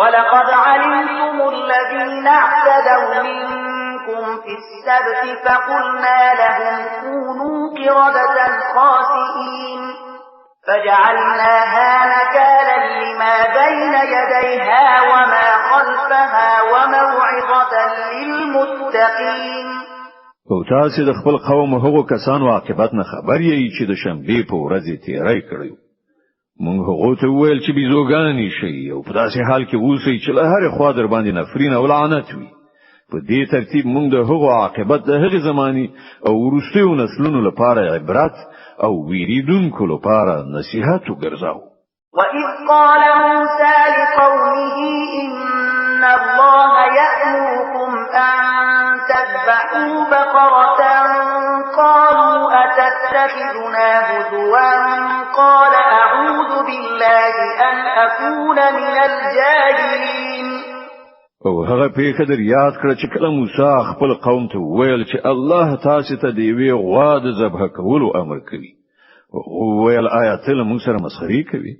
ولقد علمتم الذين اعتدوا منكم في السبت فقلنا لهم كونوا قردة خاسئين فجعلناها نكالا لما بين يديها وما خلفها وموعظة للمتقين. او تاسو د خپل قوم هغو کسانو عاقبت نه خبر یې چې د شنبې په ورځ تیری کړو. مونږ هغو ته ویل چې بيزوګانی شي او په داسې حال کې اوسئ چې له هر خوا در باندې نفرین او لعنت وي. په دې ترتیب مونږ د هغو عاقبت د هغې زماني او وروستیو نسلونو لپاره عبرت او ویریدونکو لپاره نصیحت وګرځاو. وَإِذْ قَالَ مُوسَى لِقَوْمِهِ إِنَّ اللَّهَ يَأْمُرُكُمْ أَن تَذْبَحُوا بَقَرَةً قَالُوا أَتَتَّخِذُنَا هُزُوًا قَالَ أَعُوذُ بِاللَّهِ أَنْ أَكُونَ مِنَ الْجَاهِلِينَ. او هغه پیښه در یاد کړه چې کله موسی خپل قوم ته ویل چې الله تاسو ته دی وی غوا د ذبح کولو امر کوي. او ویل آیات له موږ سره مسخري کوي.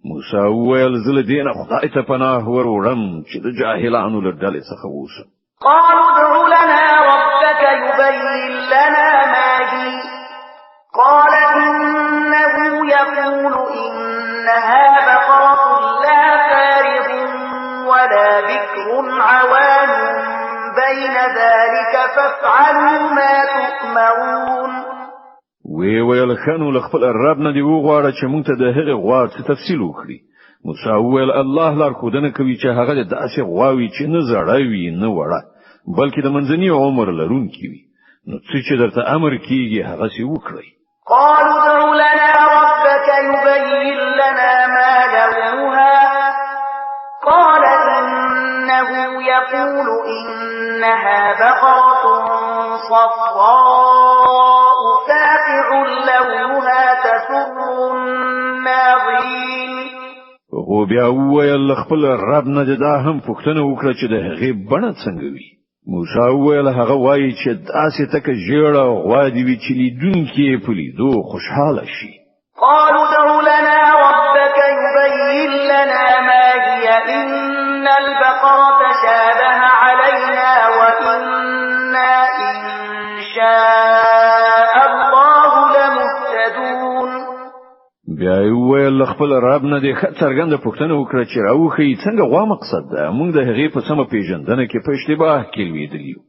موسی ویل زله دین خدای ته پناه وروړم چې د جاهلانو له ډلې څخه ووسم. قالوا ادع لنا ربك يبين لنا ما هي قال إنه يقول إنها بقرة لا فارغ ولا بكر عوان بين ذلك فافعلوا ما تؤمرون. ویل خنو لخپل رب نه دی وغواړه چې مونږ ته د هغه غوا څه تفصیل وکړي. موسی ویل الله لار خودنه کوي چې هغه د داسې غواوي چې نه زړه وي نه وړه بلکې د منځني عمر لرونکي وي. نو چې درته امر کیږي هغه سی وکړي. قالوا ادع لنا ربك يبين لنا ما لونها قال إنه يقول إنها بقرة صفراء فاقع لونها تسر الناظرين. او بیا ویل خپل رب نه دا هم پوښتنه وکړه چې د هغې بڼه څنګه وي. موسی ویل هغه وایي چې داسې تکه ژیړه غوا دي وي چې لیدونکي یې په لیدو خوشحاله شي. قالوا ادع لنا ربك يبين لنا ما هي إن البقرة شابه علينا وإنا إن شاء الله لمهتدون. بیا ویل خپل رب نه د څرګنده پوښتنه وکړه چې راوخی څنګه غوا مقصد ده. موږ د هغې په سمه پیژندنه کې په اشتباه کې لویدلی یو.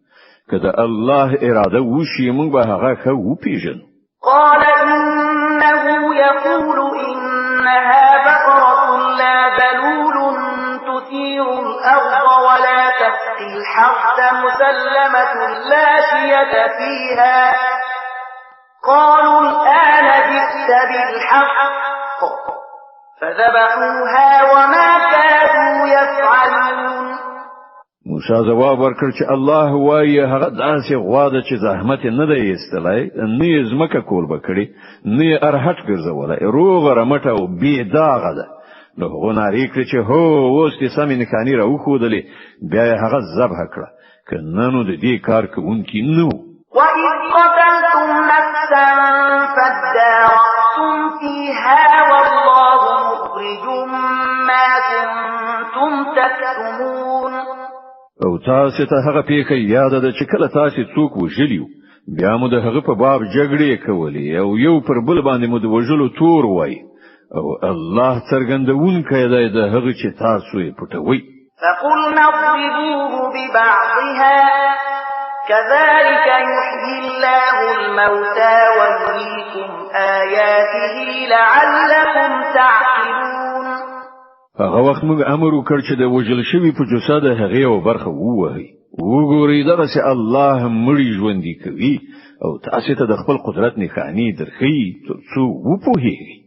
که د الله اراده وشي موږ به هغه ښه وپیژنو. قال إنه يقول إنها بقرة لا ذلول تثير الأرض ولا تسقي الحرث مسلمة لا شية فيها قالوا الآن جئت بالحق فذبحوها وما كانوا يفعلون. موسی جواب ورکړ چې الله وایي هغه داسې غوا ده چې زحمت نه دی ایستلای نه یې ځمکه کول بکړي نه یې ارهټ ګرځولای روغه رمټه او بې داغه ده. نو هغه ناری کړ چې هو اوس دې سمې نښانې راوښودلې بیا یې هغه ذبح کړه که نه نو د دې کار کوونکي نه و. وَإِذْ قَتَلْتُمْ نَفْسًا فَادَّارَأْتُمْ فِيهَا وَاللَّهُ مُخْرِجٌ مَا كُنتُمْ تَكْتُمُونَ. او تاسو ته هغه پیښه یاد ده چې کله تاسو څوک وژلیو بیا مو د هغه په باب جګړې کولې او یو پر بل باندې مو د وژلو تور وای او الله څرګندونکی دی د هغه چې تاسو یې پټوي. فقلنا اضربوه ببعضها كذلك يحيي الله الموتى ويريكم آياته لعلكم تعقلون. هغه وخت موږ امر وکړ چې د وژل شوی په جسد هغه یو برخه ووهي. وګورئ دغه چې الله مړی ژوندۍ کوي او تاسو ته د خپل قدرت نښانې درخي ترڅو وپوهیږئ.